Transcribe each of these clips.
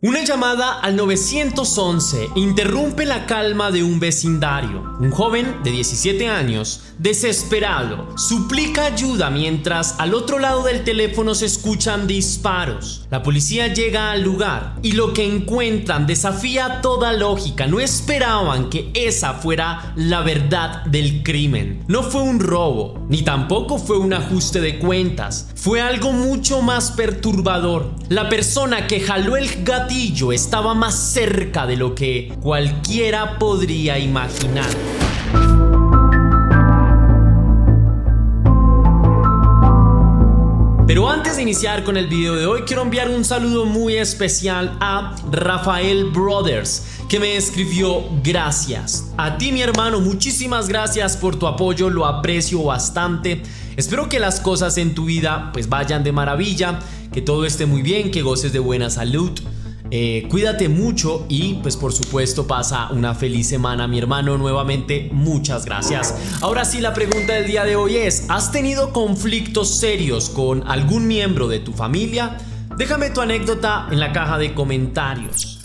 Una llamada al 911 interrumpe la calma de un vecindario. Un joven de 17 años, desesperado, suplica ayuda mientras al otro lado del teléfono se escuchan disparos. La policía llega al lugar y lo que encuentran desafía toda lógica. No esperaban que esa fuera la verdad del crimen. No fue un robo, ni tampoco fue un ajuste de cuentas. Fue algo mucho más perturbador. La persona que jaló el gatillo estaba más cerca de lo que cualquiera podría imaginar. Pero antes de iniciar con el video de hoy, quiero enviar un saludo muy especial a Rafael Brothers, que me escribió: gracias. A ti, mi hermano, muchísimas gracias por tu apoyo, lo aprecio bastante. Espero que las cosas en tu vida pues vayan de maravilla, que todo esté muy bien, que goces de buena salud. Cuídate mucho y pues por supuesto pasa una feliz semana, mi hermano. Nuevamente muchas gracias. Ahora sí, la pregunta del día de hoy es: ¿has tenido conflictos serios con algún miembro de tu familia? Déjame tu anécdota en la caja de comentarios.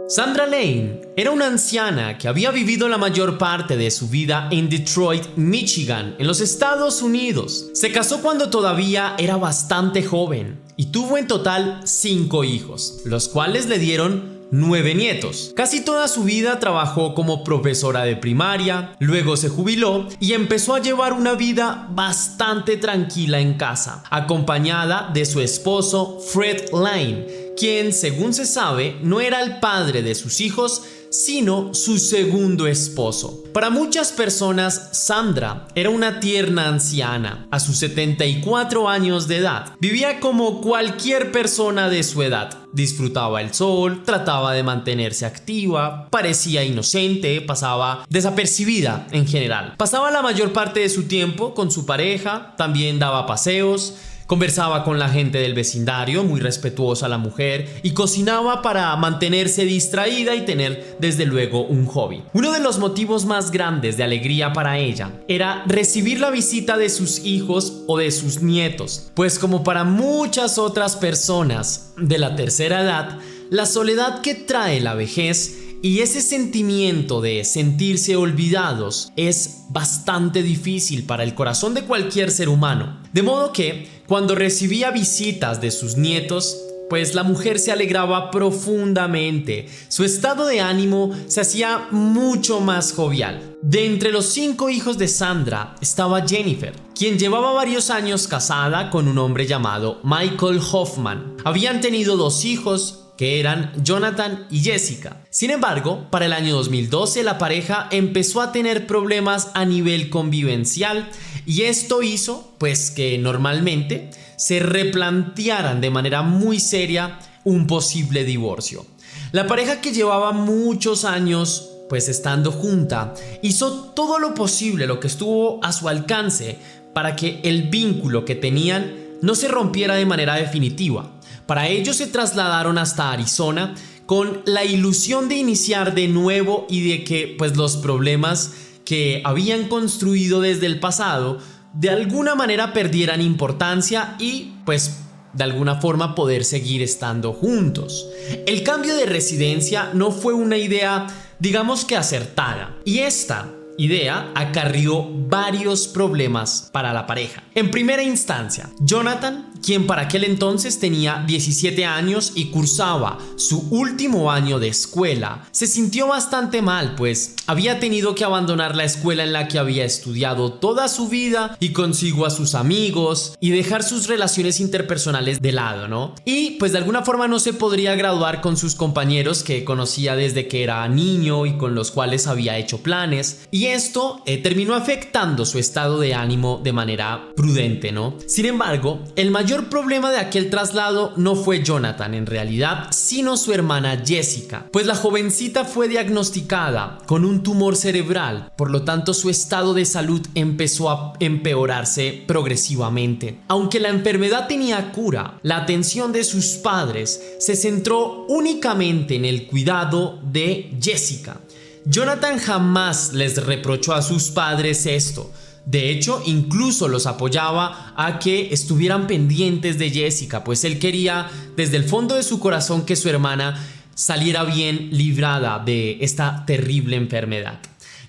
Sandra Lane era una anciana que había vivido la mayor parte de su vida en Detroit, Michigan, en los Estados Unidos. Se casó cuando todavía era bastante joven y tuvo en total 5 hijos, los cuales le dieron 9 nietos. Casi toda su vida trabajó como profesora de primaria, luego se jubiló y empezó a llevar una vida bastante tranquila en casa, acompañada de su esposo Fred Lane, quien, según se sabe, no era el padre de sus hijos, sino su segundo esposo. Para muchas personas, Sandra era una tierna anciana. A sus 74 años de edad, vivía como cualquier persona de su edad. Disfrutaba el sol, trataba de mantenerse activa, parecía inocente, pasaba desapercibida en general. Pasaba la mayor parte de su tiempo con su pareja, también daba paseos, conversaba con la gente del vecindario, muy respetuosa la mujer, y cocinaba para mantenerse distraída y tener desde luego un hobby. Uno de los motivos más grandes de alegría para ella era recibir la visita de sus hijos o de sus nietos, pues como para muchas otras personas de la tercera edad, la soledad que trae la vejez y ese sentimiento de sentirse olvidados es bastante difícil para el corazón de cualquier ser humano. De modo que, cuando recibía visitas de sus nietos, pues la mujer se alegraba profundamente. Su estado de ánimo se hacía mucho más jovial. De entre los 5 hijos de Sandra estaba Jennifer, quien llevaba varios años casada con un hombre llamado Michael Hoffman. Habían tenido 2 hijos, que eran Jonathan y Jessica. Sin embargo, para el año 2012 la pareja empezó a tener problemas a nivel convivencial y esto hizo pues que normalmente se replantearan de manera muy seria un posible divorcio. La pareja, que llevaba muchos años pues estando junta, hizo todo lo posible, lo que estuvo a su alcance, para que el vínculo que tenían no se rompiera de manera definitiva. Para ello se trasladaron hasta Arizona con la ilusión de iniciar de nuevo y de que pues los problemas que habían construido desde el pasado de alguna manera perdieran importancia y pues de alguna forma poder seguir estando juntos. El cambio de residencia no fue una idea, digamos que acertada, y esta idea acarrió varios problemas para la pareja. En primera instancia, Jonathan, quien para aquel entonces tenía 17 años y cursaba su último año de escuela, se sintió bastante mal, pues había tenido que abandonar la escuela en la que había estudiado toda su vida y consigo a sus amigos y dejar sus relaciones interpersonales de lado, ¿no? Y pues de alguna forma no se podría graduar con sus compañeros que conocía desde que era niño y con los cuales había hecho planes, y esto terminó afectando su estado de ánimo de manera prudente, ¿no? Sin embargo, el mayor problema de aquel traslado no fue Jonathan en realidad, sino su hermana Jessica, pues la jovencita fue diagnosticada con un tumor cerebral, por lo tanto su estado de salud empezó a empeorarse progresivamente. Aunque la enfermedad tenía cura, la atención de sus padres se centró únicamente en el cuidado de Jessica. Jonathan jamás les reprochó a sus padres esto. De hecho, incluso los apoyaba a que estuvieran pendientes de Jessica, pues él quería desde el fondo de su corazón que su hermana saliera bien librada de esta terrible enfermedad.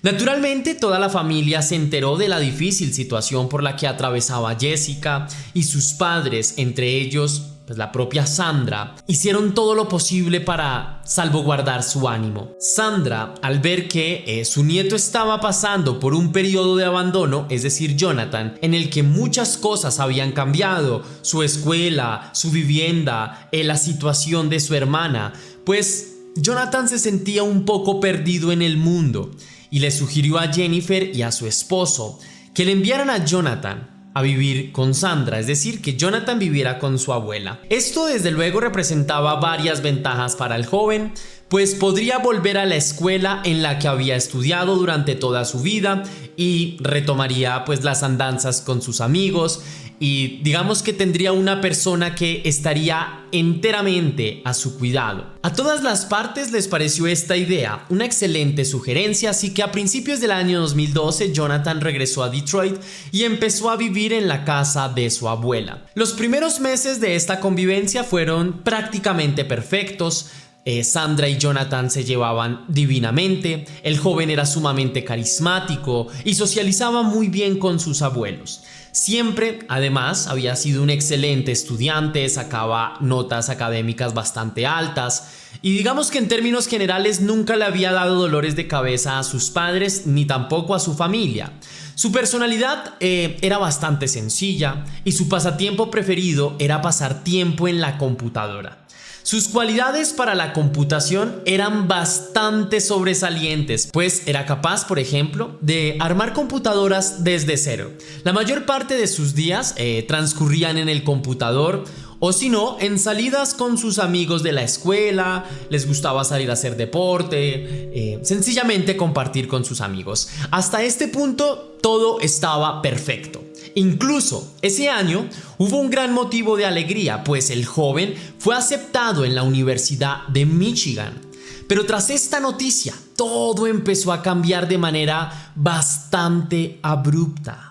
Naturalmente, toda la familia se enteró de la difícil situación por la que atravesaba Jessica y sus padres, entre ellos pues la propia Sandra, hicieron todo lo posible para salvaguardar su ánimo. Sandra, al ver que su nieto estaba pasando por un periodo de abandono, es decir, Jonathan, en el que muchas cosas habían cambiado, su escuela, su vivienda, la situación de su hermana, pues Jonathan se sentía un poco perdido en el mundo y le sugirió a Jennifer y a su esposo que le enviaran a Jonathan a vivir con Sandra, es decir, que Jonathan viviera con su abuela. Esto desde luego representaba varias ventajas para el joven, pues podría volver a la escuela en la que había estudiado durante toda su vida y retomaría pues las andanzas con sus amigos y digamos que tendría una persona que estaría enteramente a su cuidado. A todas las partes les pareció esta idea una excelente sugerencia, así que a principios del año 2012 Jonathan regresó a Detroit y empezó a vivir en la casa de su abuela. Los primeros meses de esta convivencia fueron prácticamente perfectos. Sandra y Jonathan se llevaban divinamente, el joven era sumamente carismático y socializaba muy bien con sus abuelos. Siempre, además, había sido un excelente estudiante, sacaba notas académicas bastante altas y digamos que en términos generales nunca le había dado dolores de cabeza a sus padres ni tampoco a su familia. Su personalidad era bastante sencilla y su pasatiempo preferido era pasar tiempo en la computadora. Sus cualidades para la computación eran bastante sobresalientes, pues era capaz, por ejemplo, de armar computadoras desde cero. La mayor parte de sus días transcurrían en el computador o si no, en salidas con sus amigos de la escuela, les gustaba salir a hacer deporte, sencillamente compartir con sus amigos. Hasta este punto todo estaba perfecto. Incluso ese año hubo un gran motivo de alegría, pues el joven fue aceptado en la Universidad de Michigan. Pero tras esta noticia, todo empezó a cambiar de manera bastante abrupta.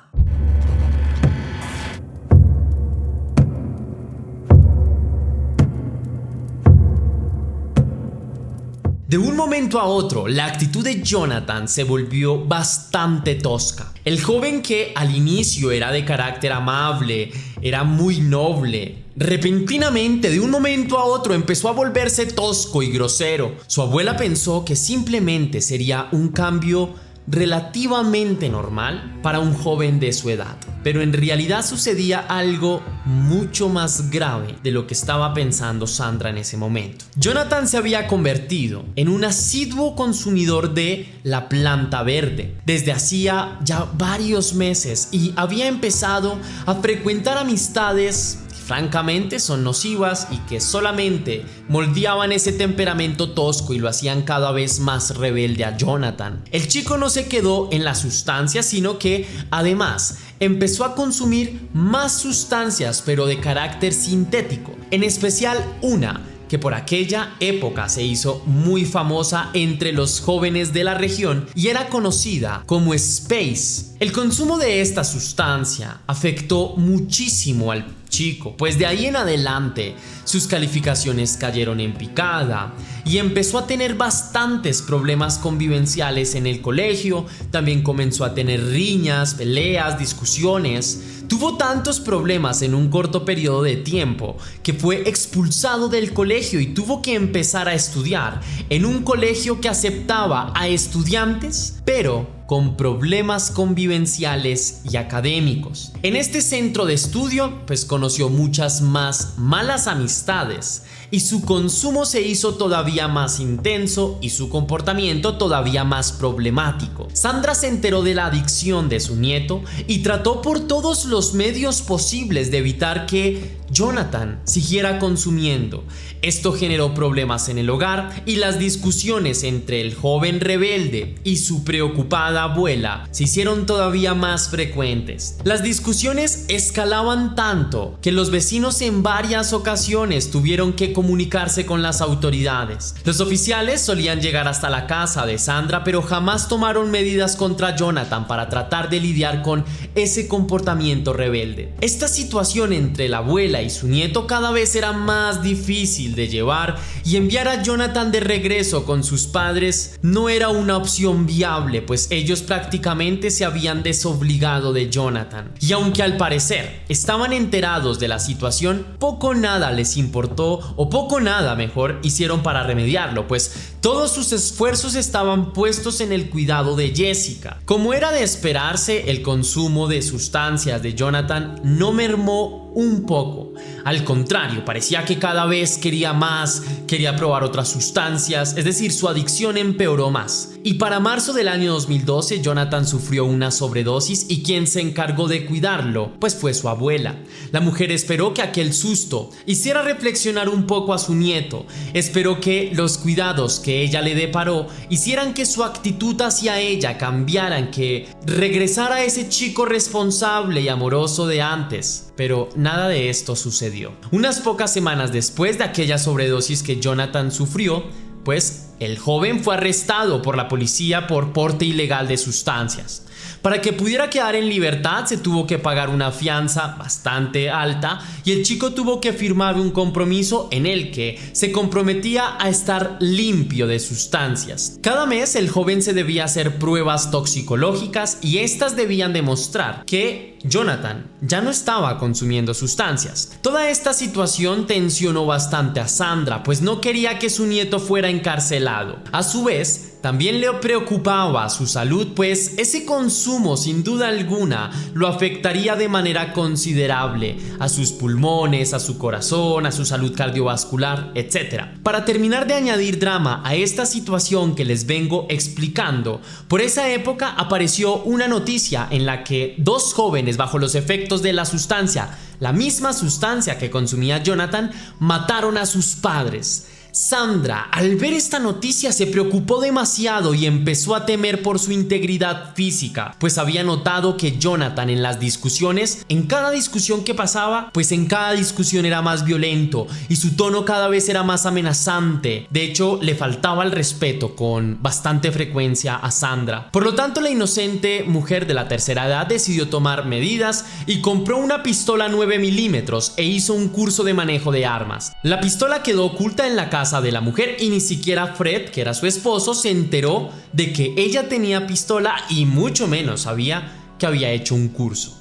De un momento a otro, la actitud de Jonathan se volvió bastante tosca. El joven que al inicio era de carácter amable, era muy noble, repentinamente de un momento a otro empezó a volverse tosco y grosero. Su abuela pensó que simplemente sería un cambio relativamente normal para un joven de su edad, pero en realidad sucedía algo mucho más grave de lo que estaba pensando Sandra en ese momento. Jonathan se había convertido en un asiduo consumidor de la planta verde desde hacía ya varios meses y había empezado a frecuentar amistades francamente son nocivas y que solamente moldeaban ese temperamento tosco y lo hacían cada vez más rebelde a Jonathan. El chico no se quedó en la sustancia, sino que además empezó a consumir más sustancias, pero de carácter sintético, en especial una que por aquella época se hizo muy famosa entre los jóvenes de la región y era conocida como Space. El consumo de esta sustancia afectó muchísimo al chico, pues de ahí en adelante sus calificaciones cayeron en picada y empezó a tener bastantes problemas convivenciales en el colegio. También comenzó a tener riñas, peleas, discusiones. Tuvo tantos problemas en un corto periodo de tiempo que fue expulsado del colegio y tuvo que empezar a estudiar en un colegio que aceptaba a estudiantes, pero con problemas convivenciales y académicos. En este centro de estudio, pues conoció muchas más malas amistades y su consumo se hizo todavía más intenso y su comportamiento todavía más problemático. Sandra se enteró de la adicción de su nieto y trató por todos los medios posibles de evitar que Jonathan siguiera consumiendo. Esto generó problemas en el hogar y las discusiones entre el joven rebelde y su preocupada llamada abuela se hicieron todavía más frecuentes. Las discusiones escalaban tanto que los vecinos en varias ocasiones tuvieron que comunicarse con las autoridades. Los oficiales solían llegar hasta la casa de Sandra, pero jamás tomaron medidas contra Jonathan para tratar de lidiar con ese comportamiento rebelde. Esta situación entre la abuela y su nieto cada vez era más difícil de llevar, y enviar a Jonathan de regreso con sus padres no era una opción viable, pues ellos prácticamente se habían desobligado de Jonathan. Y aunque al parecer estaban enterados de la situación, poco nada les importó, o poco nada mejor hicieron para remediarlo, pues todos sus esfuerzos estaban puestos en el cuidado de Jessica. Como era de esperarse, el consumo de sustancias de Jonathan no mermó un poco. Al contrario, parecía que cada vez quería más, quería probar otras sustancias, es decir, su adicción empeoró más. Y para marzo del año 2012, Jonathan sufrió una sobredosis, y quien se encargó de cuidarlo, pues fue su abuela. La mujer esperó que aquel susto hiciera reflexionar un poco a su nieto, esperó que los cuidados que ella le deparó hicieran que su actitud hacia ella cambiaran, que regresara a ese chico responsable y amoroso de antes. Pero nada de esto sucedió. Unas pocas semanas después de aquella sobredosis que Jonathan sufrió, pues el joven fue arrestado por la policía por porte ilegal de sustancias. Para que pudiera quedar en libertad se tuvo que pagar una fianza bastante alta, y el chico tuvo que firmar un compromiso en el que se comprometía a estar limpio de sustancias. Cada mes el joven se debía hacer pruebas toxicológicas, y estas debían demostrar que Jonathan ya no estaba consumiendo sustancias. Toda esta situación tensionó bastante a Sandra, pues no quería que su nieto fuera encarcelado. A su vez, también le preocupaba su salud, pues ese consumo sin duda alguna lo afectaría de manera considerable a sus pulmones, a su corazón, a su salud cardiovascular, etc. Para terminar de añadir drama a esta situación que les vengo explicando, por esa época apareció una noticia en la que dos jóvenes bajo los efectos de la sustancia, la misma sustancia que consumía Jonathan, mataron a sus padres. Sandra, al ver esta noticia, se preocupó demasiado y empezó a temer por su integridad física, pues había notado que Jonathan en las discusiones, en cada discusión que pasaba, pues en cada discusión era más violento y su tono cada vez era más amenazante. De hecho, le faltaba el respeto con bastante frecuencia a Sandra. Por lo tanto, la inocente mujer de la tercera edad decidió tomar medidas y compró una pistola 9 milímetros e hizo un curso de manejo de armas. La pistola quedó oculta en la casa de la mujer, y ni siquiera Fred, que era su esposo, se enteró de que ella tenía pistola, y mucho menos sabía que había hecho un curso.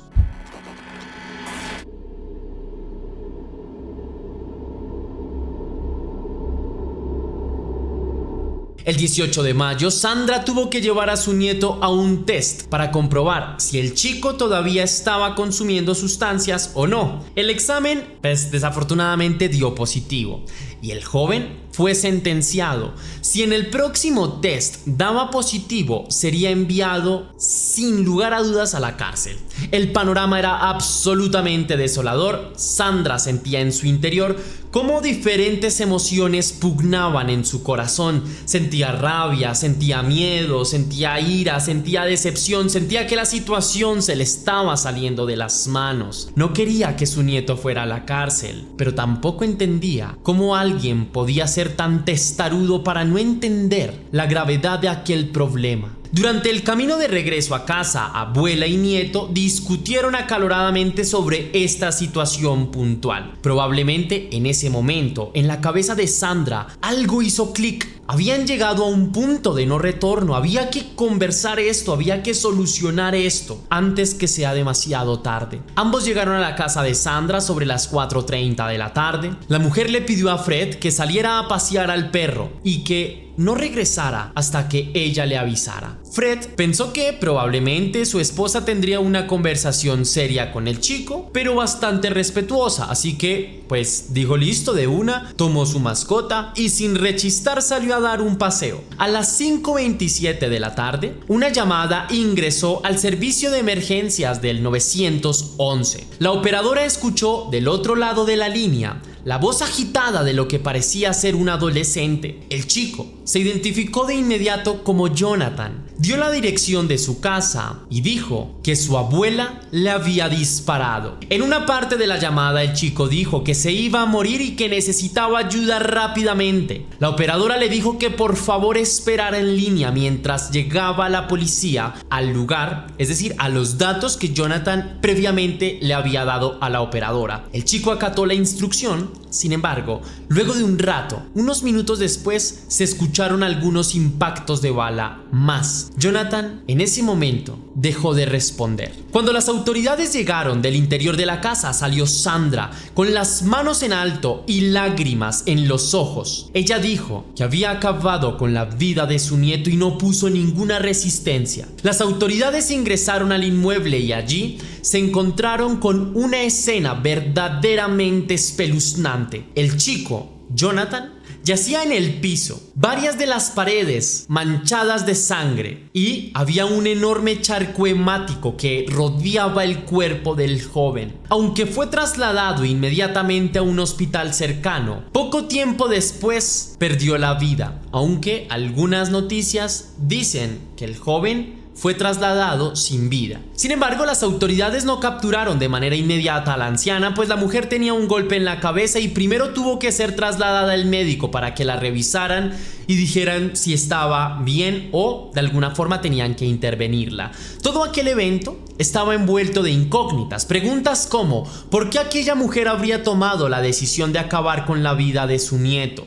El 18 de mayo, Sandra tuvo que llevar a su nieto a un test para comprobar si el chico todavía estaba consumiendo sustancias o no. El examen, pues desafortunadamente dio positivo, y el joven fue sentenciado. Si en el próximo test daba positivo, sería enviado sin lugar a dudas a la cárcel. El panorama era absolutamente desolador. Sandra sentía en su interior cómo diferentes emociones pugnaban en su corazón. Sentía rabia, sentía miedo, sentía ira, sentía decepción, sentía que la situación se le estaba saliendo de las manos. No quería que su nieto fuera a la cárcel, pero tampoco entendía cómo alguien podía ser tan testarudo para no entender la gravedad de aquel problema. Durante el camino de regreso a casa, abuela y nieto discutieron acaloradamente sobre esta situación puntual. Probablemente en ese momento, en la cabeza de Sandra, algo hizo clic. Habían llegado a un punto de no retorno. Había que conversar esto, había que solucionar esto antes que sea demasiado tarde. Ambos llegaron a la casa de Sandra sobre las 4:30 de la tarde. La mujer le pidió a Fred que saliera a pasear al perro y que no regresara hasta que ella le avisara. Fred pensó que probablemente su esposa tendría una conversación seria con el chico, pero bastante respetuosa, así que pues dijo listo de una, tomó su mascota y sin rechistar salió a dar un paseo. A las 5:27 de la tarde, una llamada ingresó al servicio de emergencias del 911. La operadora escuchó del otro lado de la línea la voz agitada de lo que parecía ser un adolescente. El chico se identificó de inmediato como Jonathan, dio la dirección de su casa y dijo que su abuela le había disparado. En una parte de la llamada, el chico dijo que se iba a morir y que necesitaba ayuda rápidamente. La operadora le dijo que por favor esperara en línea mientras llegaba la policía al lugar, es decir, a los datos que Jonathan previamente le había dado a la operadora. El chico acató la instrucción. Sin embargo, luego de un rato, unos minutos después, se escucharon algunos impactos de bala más. Jonathan, en ese momento, dejó de responder. Cuando las autoridades llegaron del interior de la casa, salió Sandra con las manos en alto y lágrimas en los ojos. Ella dijo que había acabado con la vida de su nieto y no puso ninguna resistencia. Las autoridades ingresaron al inmueble y allí se encontraron con una escena verdaderamente espeluznante. El chico, Jonathan, yacía en el piso, varias de las paredes manchadas de sangre, y había un enorme charco hemático que rodeaba el cuerpo del joven. Aunque fue trasladado inmediatamente a un hospital cercano, poco tiempo después perdió la vida, aunque algunas noticias dicen que el joven fue trasladado sin vida. Sin embargo, las autoridades no capturaron de manera inmediata a la anciana, pues la mujer tenía un golpe en la cabeza y primero tuvo que ser trasladada al médico para que la revisaran y dijeran si estaba bien o de alguna forma tenían que intervenirla. Todo aquel evento estaba envuelto de incógnitas, preguntas como ¿por qué aquella mujer habría tomado la decisión de acabar con la vida de su nieto?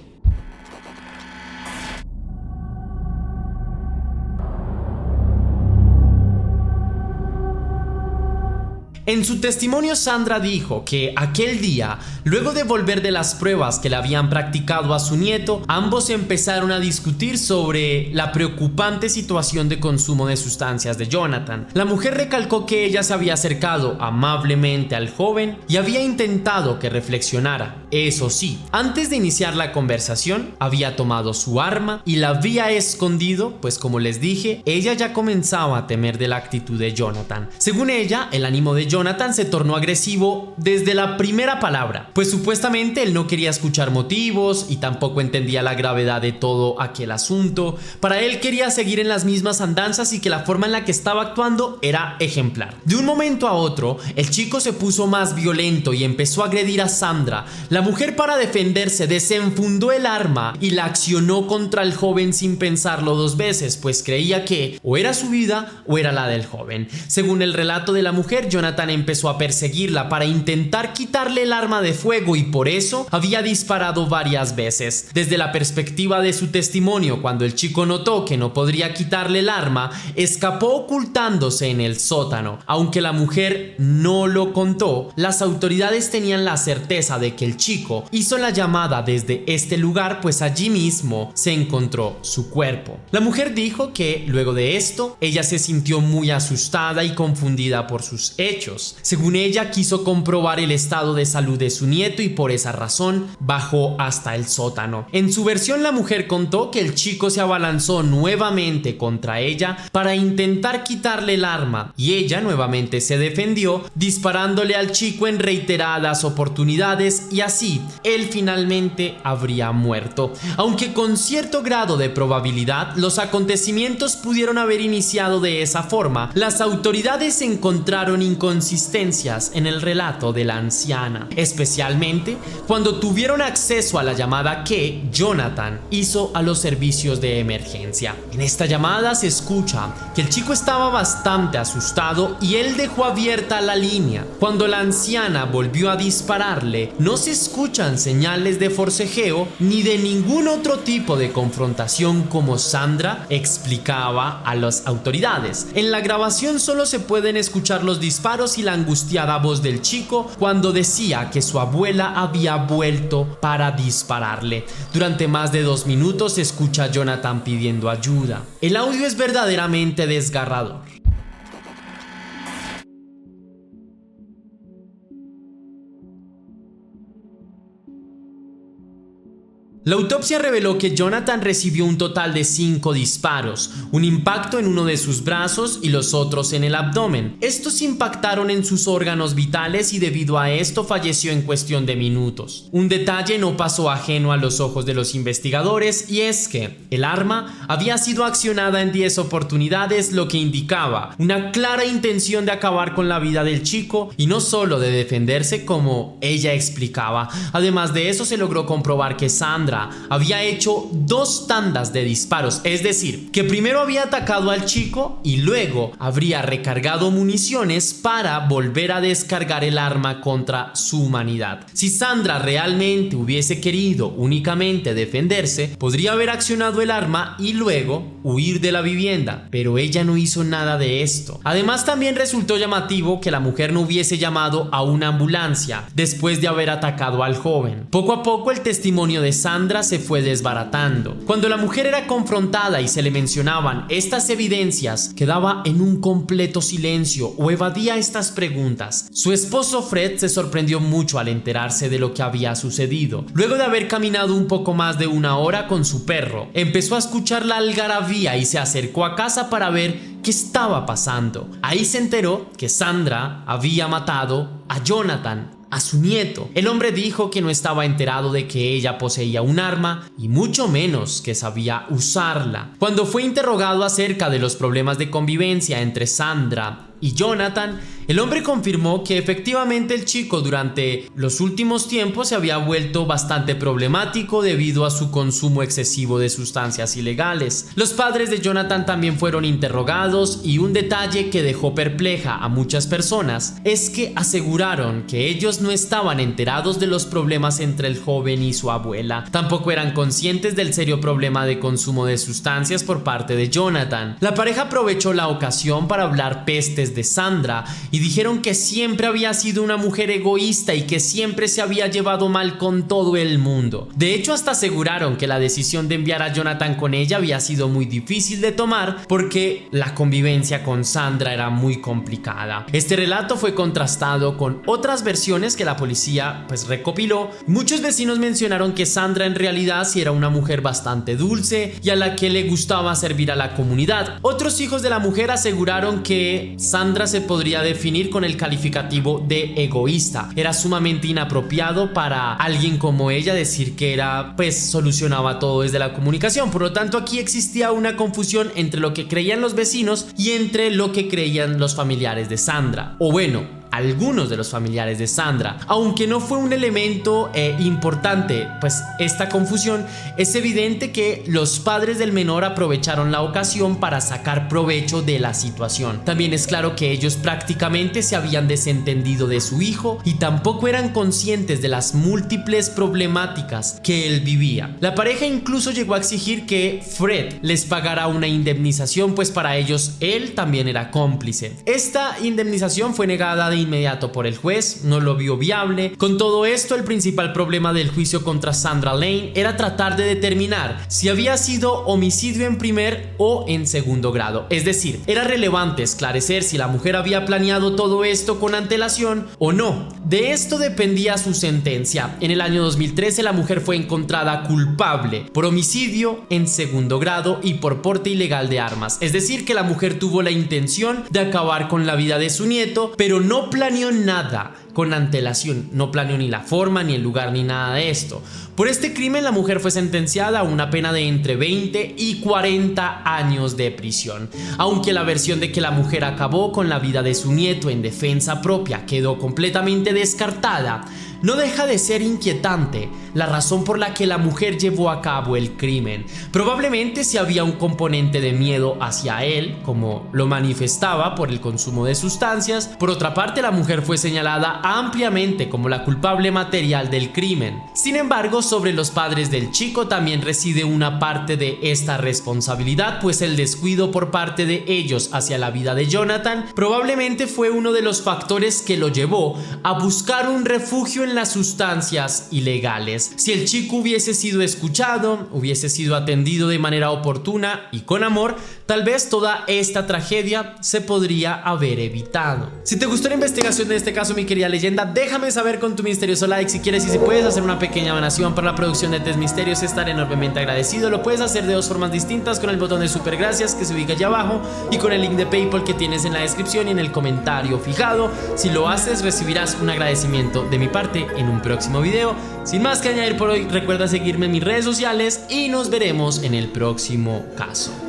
En su testimonio, Sandra dijo que aquel día, luego de volver de las pruebas que le habían practicado a su nieto, ambos empezaron a discutir sobre la preocupante situación de consumo de sustancias de Jonathan. La mujer recalcó que ella se había acercado amablemente al joven y había intentado que reflexionara. Eso sí, antes de iniciar la conversación, había tomado su arma y la había escondido, pues como les dije, ella ya comenzaba a temer de la actitud de Jonathan. Según ella, el ánimo de Jonathan se tornó agresivo desde la primera palabra, pues supuestamente él no quería escuchar motivos y tampoco entendía la gravedad de todo aquel asunto. Para él quería seguir en las mismas andanzas y que la forma en la que estaba actuando era ejemplar. De un momento a otro, el chico se puso más violento y empezó a agredir a Sandra. La mujer, para defenderse, desenfundó el arma y la accionó contra el joven sin pensarlo dos veces, pues creía que o era su vida o era la del joven. Según el relato de la mujer, Jonathan empezó a perseguirla para intentar quitarle el arma de fuego y por eso había disparado varias veces. Desde la perspectiva de su testimonio, cuando el chico notó que no podría quitarle el arma, escapó ocultándose en el sótano. Aunque la mujer no lo contó, las autoridades tenían la certeza de que el chico hizo la llamada desde este lugar, pues allí mismo se encontró su cuerpo. La mujer dijo que luego de esto, ella se sintió muy asustada y confundida por sus hechos. Según ella, quiso comprobar el estado de salud de su nieto y por esa razón bajó hasta el sótano. En su versión, la mujer contó que el chico se abalanzó nuevamente contra ella para intentar quitarle el arma y ella nuevamente se defendió disparándole al chico en reiteradas oportunidades y así él finalmente habría muerto. Aunque con cierto grado de probabilidad los acontecimientos pudieron haber iniciado de esa forma, las autoridades encontraron inconsistencias en el relato de la anciana, especialmente cuando tuvieron acceso a la llamada que Jonathan hizo a los servicios de emergencia. En esta llamada se escucha que el chico estaba bastante asustado y él dejó abierta la línea. Cuando la anciana volvió a dispararle, no se escuchan señales de forcejeo ni de ningún otro tipo de confrontación, como Sandra explicaba a las autoridades. En la grabación solo se pueden escuchar los disparos y la angustiada voz del chico cuando decía que su abuela había vuelto para dispararle. Durante más de 2 minutos se escucha a Jonathan pidiendo ayuda. El audio es verdaderamente desgarrador. La autopsia reveló que Jonathan recibió un total de 5 disparos, un impacto en uno de sus brazos y los otros en el abdomen. Estos impactaron en sus órganos vitales y debido a esto falleció en cuestión de minutos. Un detalle no pasó ajeno a los ojos de los investigadores y es que el arma había sido accionada en 10 oportunidades, lo que indicaba una clara intención de acabar con la vida del chico y no solo de defenderse como ella explicaba. Además de eso se logró comprobar que Sandra había hecho 2 tandas de disparos, es decir, que primero había atacado al chico y luego habría recargado municiones para volver a descargar el arma contra su humanidad. Si Sandra realmente hubiese querido únicamente defenderse, podría haber accionado el arma y luego huir de la vivienda, pero ella no hizo nada de esto. Además, también resultó llamativo que la mujer no hubiese llamado a una ambulancia después de haber atacado al joven. Poco a poco el testimonio de Sandra se fue desbaratando. Cuando la mujer era confrontada y se le mencionaban estas evidencias, quedaba en un completo silencio o evadía estas preguntas. Su esposo Fred se sorprendió mucho al enterarse de lo que había sucedido. Luego de haber caminado un poco más de 1 hora con su perro, empezó a escuchar la algarabía y se acercó a casa para ver qué estaba pasando. Ahí se enteró que Sandra había matado a Jonathan, a su nieto. El hombre dijo que no estaba enterado de que ella poseía un arma y mucho menos que sabía usarla. Cuando fue interrogado acerca de los problemas de convivencia entre Sandra y Jonathan, el hombre confirmó que efectivamente el chico durante los últimos tiempos se había vuelto bastante problemático debido a su consumo excesivo de sustancias ilegales. Los padres de Jonathan también fueron interrogados y un detalle que dejó perpleja a muchas personas es que aseguraron que ellos no estaban enterados de los problemas entre el joven y su abuela. Tampoco eran conscientes del serio problema de consumo de sustancias por parte de Jonathan. La pareja aprovechó la ocasión para hablar pestes de Sandra y dijeron que siempre había sido una mujer egoísta y que siempre se había llevado mal con todo el mundo. De hecho, hasta aseguraron que la decisión de enviar a Jonathan con ella había sido muy difícil de tomar porque la convivencia con Sandra era muy complicada. Este relato fue contrastado con otras versiones que la policía recopiló. Muchos vecinos mencionaron que Sandra en realidad sí era una mujer bastante dulce y a la que le gustaba servir a la comunidad. Otros hijos de la mujer aseguraron que Sandra se podría definir con el calificativo de egoísta. Era sumamente inapropiado para alguien como ella decir que era, solucionaba todo desde la comunicación. Por lo tanto, aquí existía una confusión entre lo que creían los vecinos y entre lo que creían los familiares de Sandra. O bueno, algunos de los familiares de Sandra. Aunque no fue un elemento importante, esta confusión, es evidente que los padres del menor aprovecharon la ocasión para sacar provecho de la situación. También es claro que ellos prácticamente se habían desentendido de su hijo y tampoco eran conscientes de las múltiples problemáticas que él vivía. La pareja incluso llegó a exigir que Fred les pagara una indemnización, pues para ellos él también era cómplice. Esta indemnización fue negada de inmediato por el juez, no lo vio viable. Con todo esto, el principal problema del juicio contra Sandra Lane era tratar de determinar si había sido homicidio en primer o en segundo grado. Es decir, era relevante esclarecer si la mujer había planeado todo esto con antelación o no. De esto dependía su sentencia. En el año 2013 la mujer fue encontrada culpable por homicidio en segundo grado y por porte ilegal de armas. Es decir, que la mujer tuvo la intención de acabar con la vida de su nieto, pero no planeó nada con antelación, no planeó ni la forma, ni el lugar, ni nada de esto. Por este crimen la mujer fue sentenciada a una pena de entre 20 y 40 años de prisión. Aunque la versión de que la mujer acabó con la vida de su nieto en defensa propia quedó completamente descartada, no deja de ser inquietante la razón por la que la mujer llevó a cabo el crimen. Probablemente si había un componente de miedo hacia él, como lo manifestaba por el consumo de sustancias. Por otra parte, la mujer fue señalada ampliamente como la culpable material del crimen. Sin embargo, sobre los padres del chico también reside una parte de esta responsabilidad, pues el descuido por parte de ellos hacia la vida de Jonathan probablemente fue uno de los factores que lo llevó a buscar un refugio en las sustancias ilegales. Si el chico hubiese sido escuchado, hubiese sido atendido de manera oportuna y con amor, tal vez toda esta tragedia se podría haber evitado. Si te gustó la investigación de este caso, mi querida la leyenda. Déjame saber con tu misterioso like si quieres, y si puedes hacer una pequeña donación para la producción de Test Misterios, estaré enormemente agradecido. Lo puedes hacer de dos formas distintas: con el botón de super gracias que se ubica allá abajo y con el link de PayPal que tienes en la descripción y en el comentario fijado. Si lo haces, recibirás un agradecimiento de mi parte en un próximo video. Sin más que añadir por hoy, recuerda seguirme en mis redes sociales y nos veremos en el próximo caso.